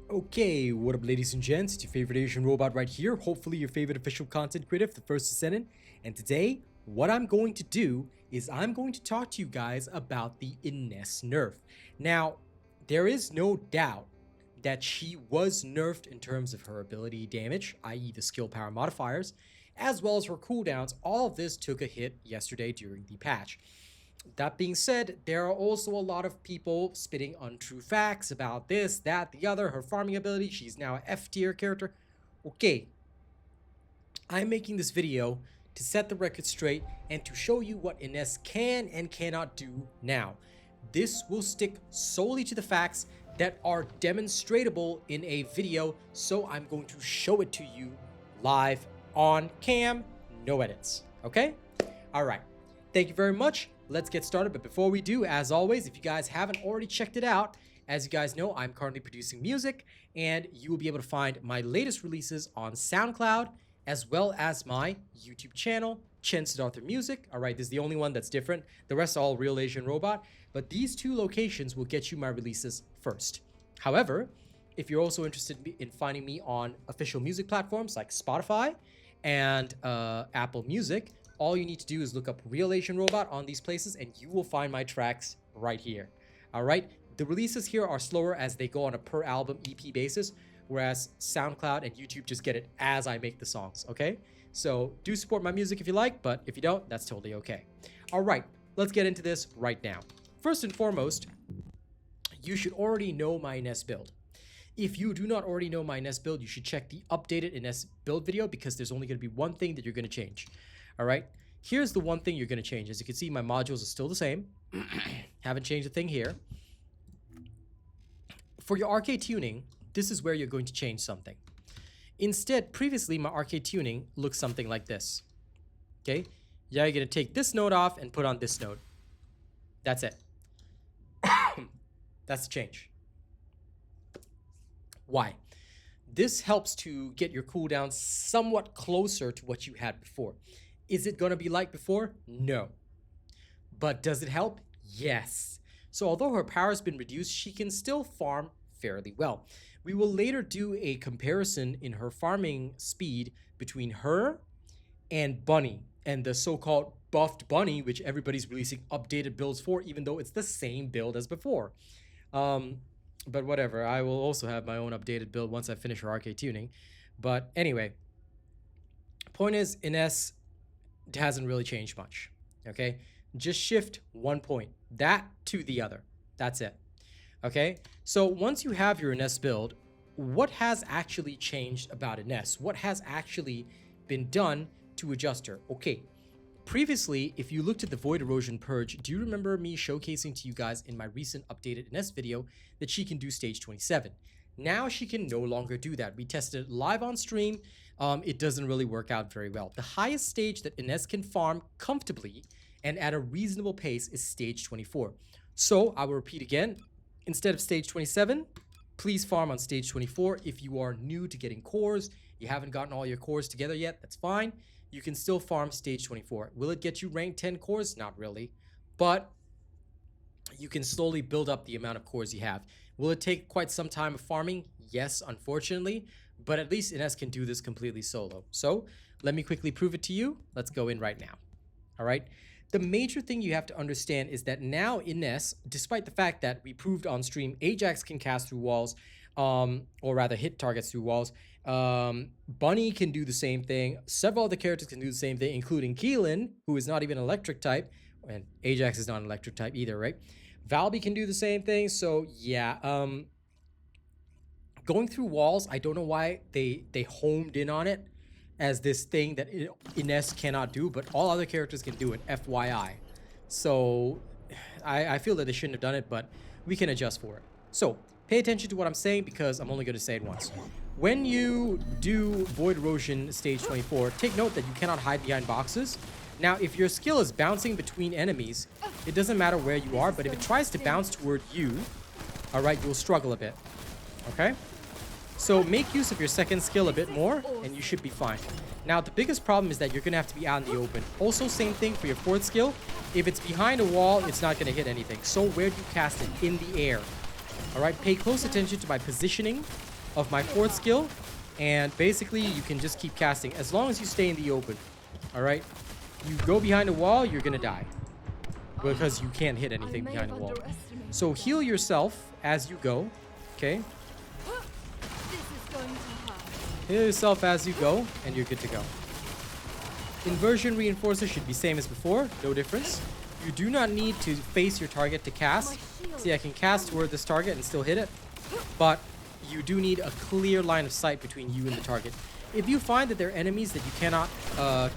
Okay, what up ladies and gents, it's your favorite Asian robot right here, hopefully your favorite official content creator, the First Descendant, and today, what I'm going to do is I'm going to talk to you guys about the Ines nerf. Now, there is no doubt that she was nerfed in terms of her ability damage, i.e. the skill power modifiers, as well as her cooldowns. All of this took a hit yesterday during the patch. That being said, there are also a lot of people spitting untrue facts about this, that, the other, her farming ability. She's now an F tier character. Okay, I'm making this video to set the record straight and to show you what Ines can and cannot do now. This will stick solely to the facts that are demonstratable in a video, so I'm going to show it to you live on cam, no edits, okay? All right, thank you very much. Let's get started, but before we do, as always, if you guys haven't already checked it out, as you guys know, I'm currently producing music, and you will be able to find my latest releases on SoundCloud, as well as my YouTube channel, Chen Siddhartha Music. All right, this is the only one that's different. The rest are all Real Asian Robot, but these two locations will get you my releases first. However, if you're also interested in finding me on official music platforms like Spotify and Apple Music, all you need to do is look up Real Asian Robot on these places and you will find my tracks right here. All right, the releases here are slower as they go on a per album EP basis, whereas SoundCloud and YouTube just get it as I make the songs, okay? So do support my music if you like, but if you don't, that's totally okay. All right, let's get into this right now. First and foremost, you should already know my Ines build. If you do not already know my Ines build, you should check the updated Ines build video because there's only going to be one thing that you're going to change. All right, here's the one thing you're going to change. As you can see, my modules are still the same. Haven't changed a thing here. For your arcade tuning, this is where you're going to change something. Instead, previously, my arcade tuning looks something like this. Okay, yeah, you're going to take this node off and put on this node. That's it. That's the change. Why? This helps to get your cooldown somewhat closer to what you had before. Is it going to be like before? No. But does it help? Yes. So although her power has been reduced, she can still farm fairly well. We will later do a comparison in her farming speed between her and Bunny, and the so-called buffed Bunny, which everybody's releasing updated builds for, even though it's the same build as before. But whatever, I will also have my own updated build once I finish her arcade tuning. But anyway, point is, Ines hasn't really changed much, okay? Just shift 1 point, that to the other. That's it, okay? So once you have your Ines build, what has actually changed about Ines? What has actually been done to adjust her? Okay, previously, if you looked at the Void Erosion Purge, do you remember me showcasing to you guys in my recent updated Ines video that she can do stage 27? Now she can no longer do that. We tested it live on stream. It doesn't really work out very well. The highest stage that Ines can farm comfortably and at a reasonable pace is stage 24. So I will repeat again, instead of stage 27, please farm on stage 24. If you are new to getting cores, you haven't gotten all your cores together yet, that's fine. You can still farm stage 24. Will it get you rank 10 cores? Not really, but you can slowly build up the amount of cores you have. Will it take quite some time of farming? Yes, unfortunately, but at least Ines can do this completely solo. So let me quickly prove it to you. Let's go in right now. All right. The major thing you have to understand is that now Ines, despite the fact that we proved on stream Ajax can cast through walls, or rather hit targets through walls, Bunny can do the same thing. Several other characters can do the same thing, including Keelan, who is not even an electric type, and Ajax is not an electric type either, right? Valby can do the same thing. So yeah, going through walls, I don't know why they homed in on it as this thing that Ines cannot do, but all other characters can do it, FYI. So I feel that they shouldn't have done it, but we can adjust for it. So pay attention to what I'm saying because I'm only going to say it once. When you do Void Erosion stage 24, take note that you cannot hide behind boxes. Now, if your skill is bouncing between enemies, it doesn't matter where you are, but if it tries to bounce toward you, all right, you'll struggle a bit, okay? So make use of your second skill a bit more, and you should be fine. Now, the biggest problem is that you're going to have to be out in the open. Also, same thing for your fourth skill. If it's behind a wall, it's not going to hit anything. So where do you cast it? In the air. All right, pay close attention to my positioning of my fourth skill, and basically you can just keep casting as long as you stay in the open. All right, you go behind a wall, you're gonna die because you can't hit anything behind the wall. So heal yourself as you go. Okay, heal yourself as you go, and you're good to go. Inversion reinforcer should be same as before, no difference. You do not need to face your target to cast. See, I can cast toward this target and still hit it, but you do need a clear line of sight between you and the target. If you find that there are enemies that you cannot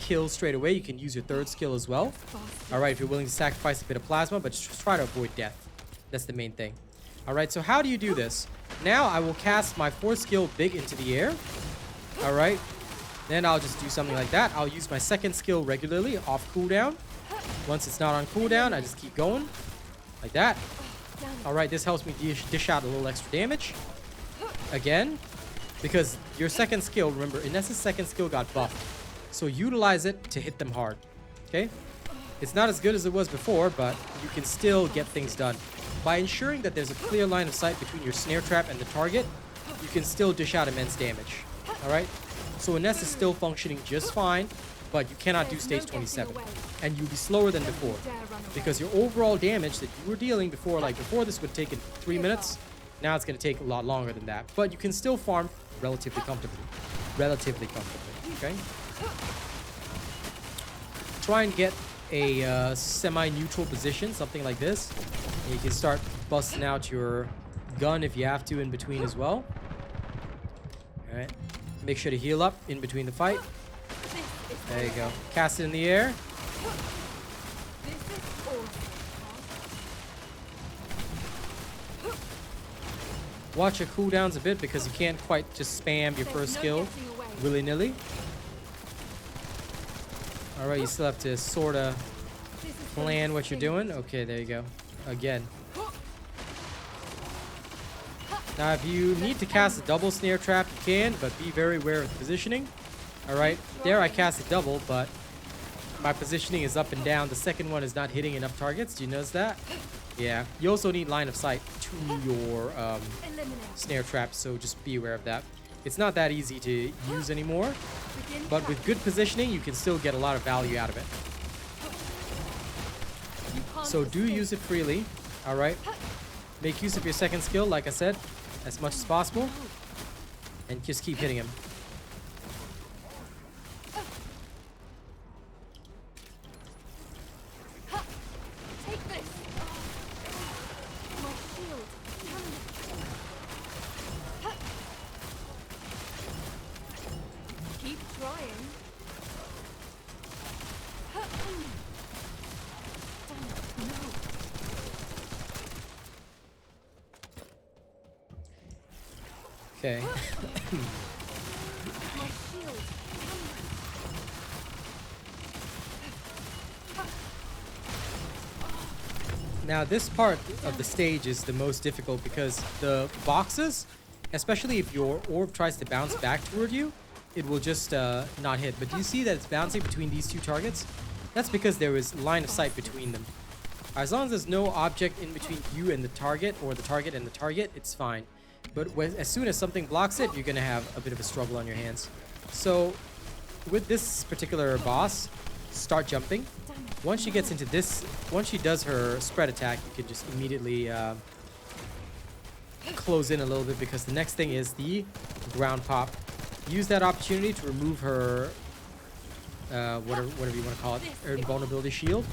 kill straight away, you can use your third skill as well. Alright, if you're willing to sacrifice a bit of plasma, but just try to avoid death. That's the main thing. Alright, so how do you do this? Now I will cast my fourth skill big into the air. Alright, then I'll just do something like that. I'll use my second skill regularly, off cooldown. Once it's not on cooldown, I just keep going. Like that. Alright, this helps me dish out a little extra damage. Again, because your second skill, remember, Ines's second skill got buffed. So utilize it to hit them hard. Okay? It's not as good as it was before, but you can still get things done. By ensuring that there's a clear line of sight between your snare trap and the target, you can still dish out immense damage. Alright? So Ines is still functioning just fine, but you cannot do stage 27. And you'll be slower than before. Because your overall damage that you were dealing before, like before this would have taken 3 minutes, now it's going to take a lot longer than that. But you can still farm relatively comfortably. Okay? Try and get a semi-neutral position, something like this. And you can start busting out your gun if you have to in between as well. Alright. Make sure to heal up in between the fight. There you go. Cast it in the air. Watch your cooldowns a bit because you can't quite just spam your first skill willy-nilly. Alright, you still have to sort of plan what you're doing. Okay, there you go. Again. Now, if you need to cast a double snare trap, you can, but be very aware of the positioning. Alright, there I cast a double, but my positioning is up and down. The second one is not hitting enough targets. Do you notice that? Yeah. You also need line of sight to your snare trap, so just be aware of that. It's not that easy to use anymore, but with good positioning, you can still get a lot of value out of it. So do use it freely. Alright. Make use of your second skill, like I said, as much as possible. And just keep hitting him. Okay. Now this part of the stage is the most difficult because the boxes, especially if your orb tries to bounce back toward you, it will just not hit. But do you see that it's bouncing between these two targets? That's because there is line of sight between them. As long as there's no object in between you and the target, or the target and the target, it's fine. But as soon as something blocks it, you're going to have a bit of a struggle on your hands. So with this particular boss, start jumping. Once she gets into this, once she does her spread attack, you can just immediately close in a little bit, because the next thing is the ground pop. Use that opportunity to remove her, whatever you want to call it, her invulnerability shield.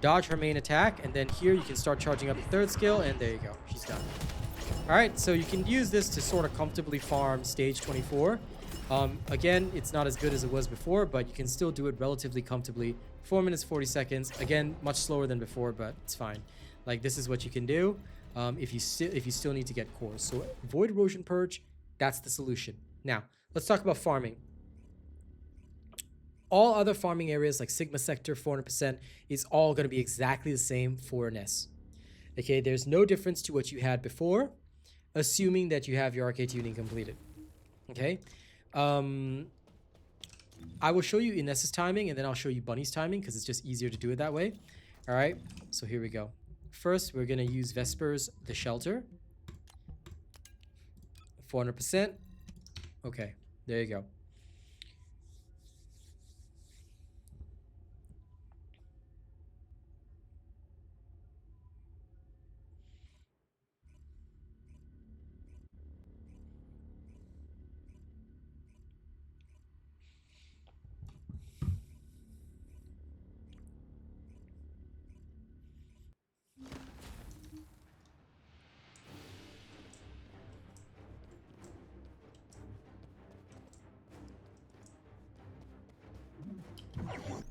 Dodge her main attack, and then here you can start charging up the third skill, and there you go. She's done. Alright, so you can use this to sort of comfortably farm stage 24. Again, it's not as good as it was before, but you can still do it relatively comfortably. 4 minutes, 40 seconds. Again, much slower than before, but it's fine. Like, this is what you can do if you still need to get cores. So Void Erosion Purge, that's the solution. Now, let's talk about farming. All other farming areas like Sigma Sector, 400%, is all going to be exactly the same for Ines. Okay, there's no difference to what you had before, assuming that you have your arcade tuning completed. Okay, I will show you Ines's timing, and then I'll show you Bunny's timing, because it's just easier to do it that way. All right, so here we go. First, we're going to use Vespers, the Shelter. 400%. Okay, there you go.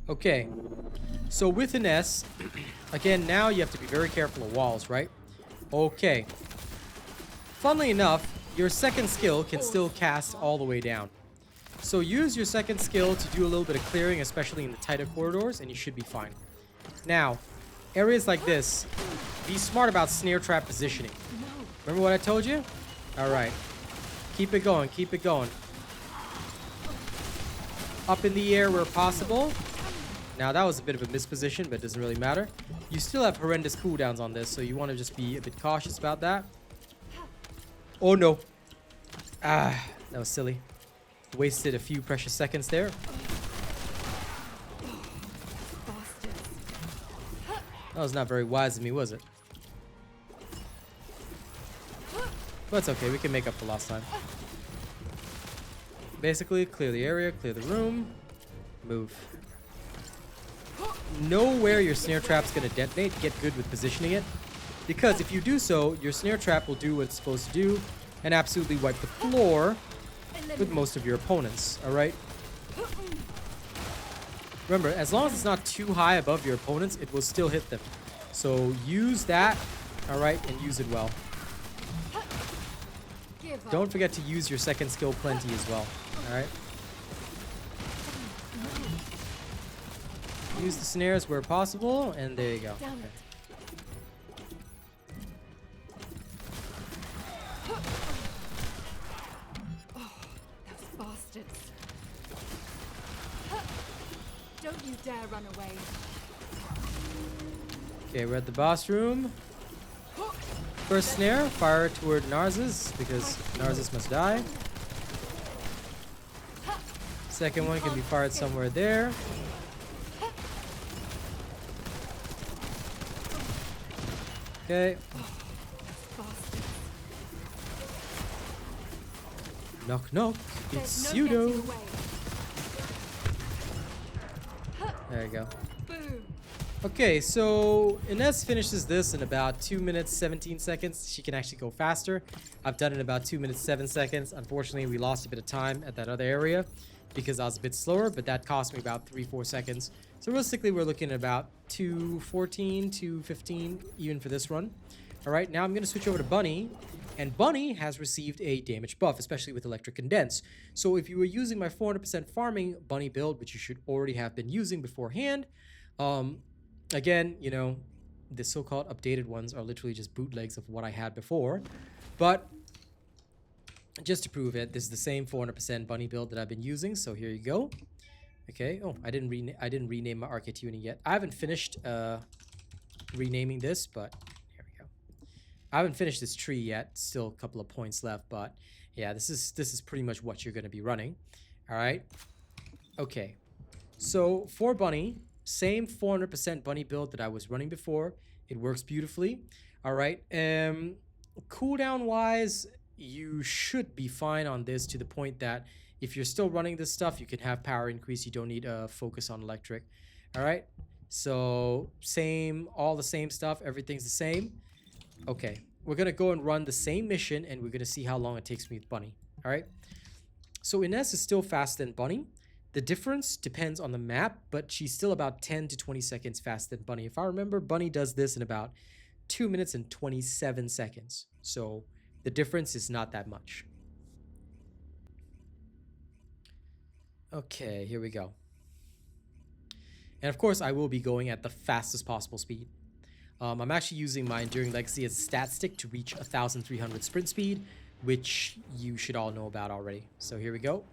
Okay, so with an S, again, now you have to be very careful of walls, right? Okay. Funnily enough, your second skill can still cast all the way down. So use your second skill to do a little bit of clearing, especially in the tighter corridors, and you should be fine. Now, areas like this, be smart about snare trap positioning. Remember what I told you? Alright. Keep it going, keep it going. Up in the air where possible. Now, that was a bit of a misposition, but it doesn't really matter. You still have horrendous cooldowns on this, so you want to just be a bit cautious about that. Oh, no. Ah, that was silly. Wasted a few precious seconds there. That was not very wise of me, was it? But it's okay, we can make up for lost time. Basically, clear the area, clear the room, move. Know where your snare trap's gonna detonate, get good with positioning it. Because if you do so, your snare trap will do what it's supposed to do and absolutely wipe the floor with most of your opponents, alright? Remember, as long as it's not too high above your opponents, it will still hit them. So use that, alright, and use it well. Don't forget to use your second skill plenty as well, alright? Use the snares where possible, and there you go. Okay. Oh, those bastards. Don't you dare run away. Okay, we're at the boss room. First snare, fire toward Narcissus, because Narcissus must die. Second one can be fired somewhere there. Okay. Knock knock, it's pseudo. There you go. Boom. Okay, so Ines finishes this in about 2 minutes 17 seconds. She can actually go faster. I've done it in about 2 minutes 7 seconds. Unfortunately, we lost a bit of time at that other area because I was a bit slower, but that cost me about 3-4 seconds. So realistically, we're looking at about 2:14, 2:15 even for this run. All right, now I'm going to switch over to Bunny, and Bunny has received a damage buff, especially with Electric Condense. So if you were using my 400% farming Bunny build, which you should already have been using beforehand, again, you know, the so-called updated ones are literally just bootlegs of what I had before. But just to prove it, this is the same 400% Bunny build that I've been using, so here you go. Okay, oh, I didn't rename my RK tuning yet. I haven't finished renaming this, but here we go. I haven't finished this tree yet. Still a couple of points left, but yeah, this is pretty much what you're going to be running. All right. Okay. So for Bunny, same 400% Bunny build that I was running before. It works beautifully. All right. Cooldown wise, you should be fine on this to the point that if you're still running this stuff, you can have power increase. You don't need a focus on electric. All right. So same, all the same stuff. Everything's the same. Okay. We're going to go and run the same mission, and we're going to see how long it takes me with Bunny. All right. So Ines is still faster than Bunny. The difference depends on the map, but she's still about 10 to 20 seconds faster than Bunny. If I remember, Bunny does this in about 2 minutes and 27 seconds. So the difference is not that much. Okay, here we go. And of course, I will be going at the fastest possible speed. I'm actually using my Enduring Legacy as a stat stick to reach 1,300 sprint speed, which you should all know about already. So here we go.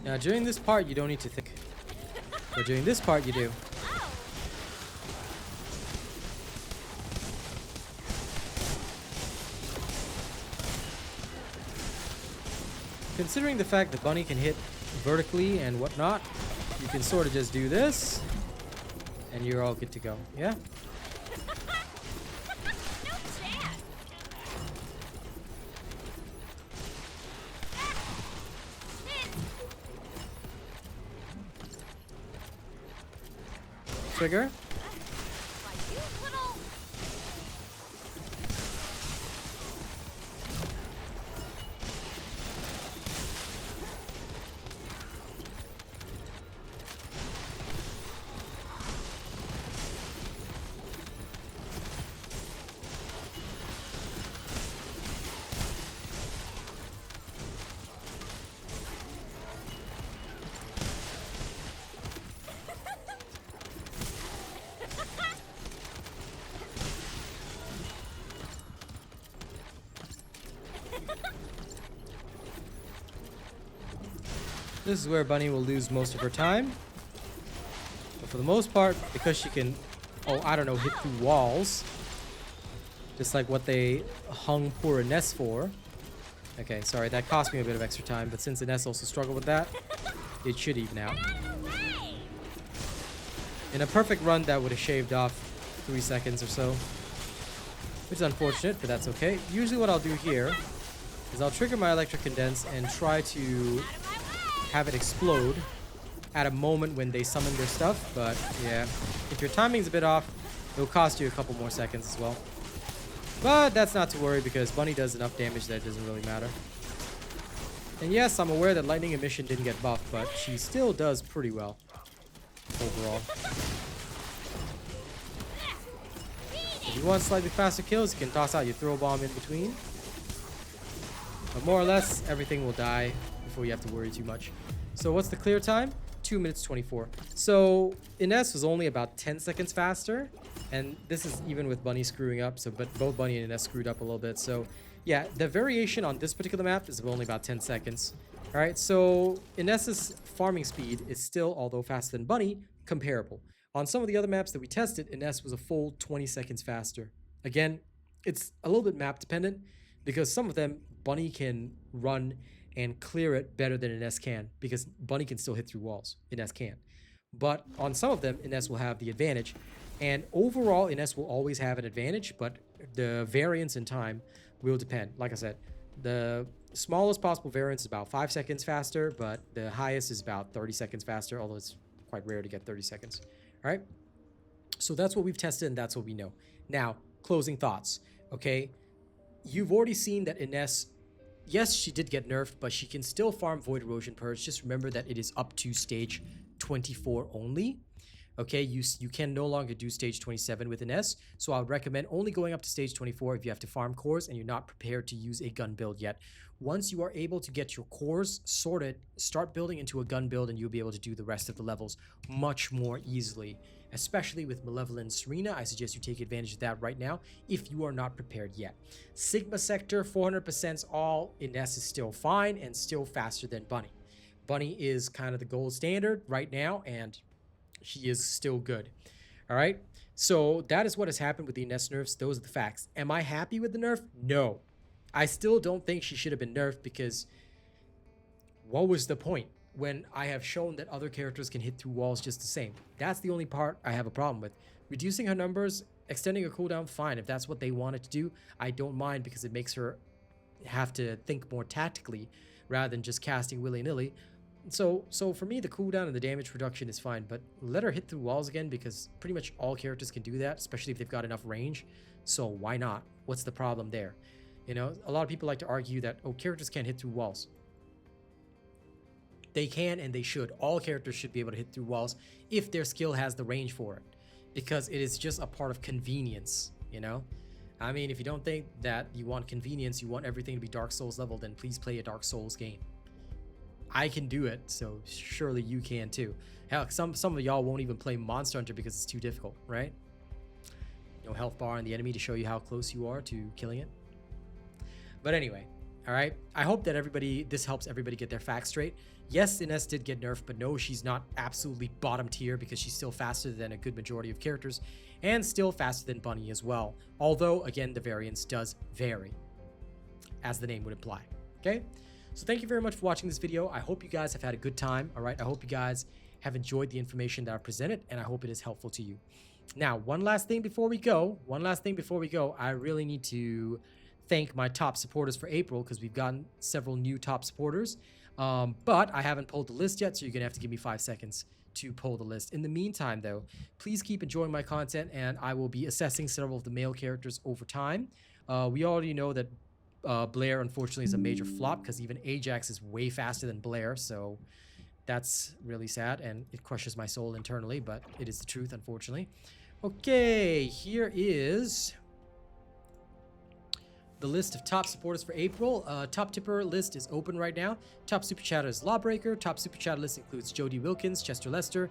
Now, during this part, you don't need to think. But during this part, you do. Considering the fact that Bunny can hit vertically and whatnot, you can sort of just do this, and you're all good to go. Yeah? Trigger. This is where Bunny will lose most of her time. But for the most part, because she can, oh, I don't know, hit through walls. Just like what they hung poor Ines for. Okay, sorry, that cost me a bit of extra time, but since Ines also struggled with that, it should even out. In a perfect run, that would have shaved off 3 seconds or so. Which is unfortunate, but that's okay. Usually what I'll do here is I'll trigger my electric condense and try to have it explode at a moment when they summon their stuff, but yeah, if your timing's a bit off, it'll cost you a couple more seconds as well. But that's not to worry because Bunny does enough damage that it doesn't really matter. And yes, I'm aware that lightning emission didn't get buffed, but she still does pretty well overall. If you want slightly faster kills, you can toss out your throw bomb in between. But more or less, everything will die before you have to worry too much. So what's the clear time? 2 minutes 24. So Ines was only about 10 seconds faster, and this is even with Bunny screwing up. So, but both Bunny and Ines screwed up a little bit. So yeah, the variation on this particular map is only about 10 seconds. All right, so Ines's farming speed is still, although faster than Bunny, comparable. On some of the other maps that we tested, Ines was a full 20 seconds faster. Again, it's a little bit map dependent because some of them Bunny can run and clear it better than Ines can because Bunny can still hit through walls. Ines can't. But on some of them, Ines will have the advantage. And overall, Ines will always have an advantage, but the variance in time will depend. Like I said, the smallest possible variance is about 5 seconds faster, but the highest is about 30 seconds faster, although it's quite rare to get 30 seconds. All right? So that's what we've tested, and that's what we know. Now, closing thoughts, okay? You've already seen that Ines, yes, she did get nerfed, but she can still farm Void Erosion Purge. Just remember that it is up to stage 24 only. Okay, you can no longer do stage 27 with Ines, so I would recommend only going up to stage 24 if you have to farm cores and you're not prepared to use a gun build yet. Once you are able to get your cores sorted, start building into a gun build and you'll be able to do the rest of the levels much more easily. Especially with Malevolent Serena, I suggest you take advantage of that right now if you are not prepared yet. Sigma Sector, 400% all, Ines is still fine and still faster than Bunny. Bunny is kind of the gold standard right now, and she is still good. All right, so that is what has happened with the Ines nerfs. Those are the facts. Am I happy with the nerf? No. I still don't think she should have been nerfed because what was the point when I have shown that other characters can hit through walls just the same? That's the only part I have a problem with. Reducing her numbers, extending her cooldown, fine. If that's what they wanted to do, I don't mind because it makes her have to think more tactically rather than just casting willy-nilly. So for me, the cooldown and the damage reduction is fine, but let her hit through walls again because pretty much all characters can do that, especially if they've got enough range. So why not? What's the problem there? You know, a lot of people like to argue that, oh, characters can't hit through walls. They can and they should. All characters should be able to hit through walls if their skill has the range for it, because it is just a part of convenience, you know? I mean, if you don't think that you want convenience, you want everything to be Dark Souls level, then please play a Dark Souls game. I can do it, so surely you can too. Hell, some of y'all won't even play Monster Hunter because it's too difficult, right? No health bar on the enemy to show you how close you are to killing it. But anyway, All right. I hope that this helps everybody get their facts straight. Yes, Ines did get nerfed, but no, she's not absolutely bottom tier because she's still faster than a good majority of characters and still faster than Bunny as well. Although, again, the variance does vary, as the name would imply. Okay. So thank you very much for watching this video. I hope you guys have had a good time. All right. I hope you guys have enjoyed the information that I presented, and I hope it is helpful to you. Now, one last thing before we go. I really need to thank my top supporters for April because we've gotten several new top supporters. But I haven't pulled the list yet, so you're going to have to give me 5 seconds to pull the list. In the meantime, though, please keep enjoying my content, and I will be assessing several of the male characters over time. We already know that Blair, unfortunately, is a major flop because even Ajax is way faster than Blair, so that's really sad, and it crushes my soul internally, but it is the truth, unfortunately. Okay, here is the list of top supporters for April. Top tipper list is open right now. Top super chatter is Lawbreaker. Top super chatter list includes Jodie Wilkins, Chester Lester,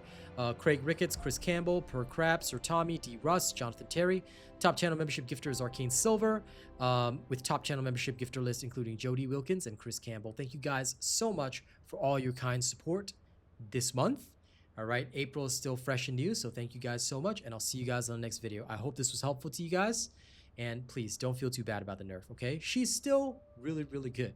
Craig Ricketts, Chris Campbell, Per Crab, Sir Tommy, D. Russ, Jonathan Terry. Top channel membership gifter is Arcane Silver, with top channel membership gifter list including Jodie Wilkins and Chris Campbell. Thank you guys so much for all your kind support this month. All right, April is still fresh and new, so thank you guys so much, and I'll see you guys on the next video. I hope this was helpful to you guys. And please don't feel too bad about the nerf, okay? She's still really, really good.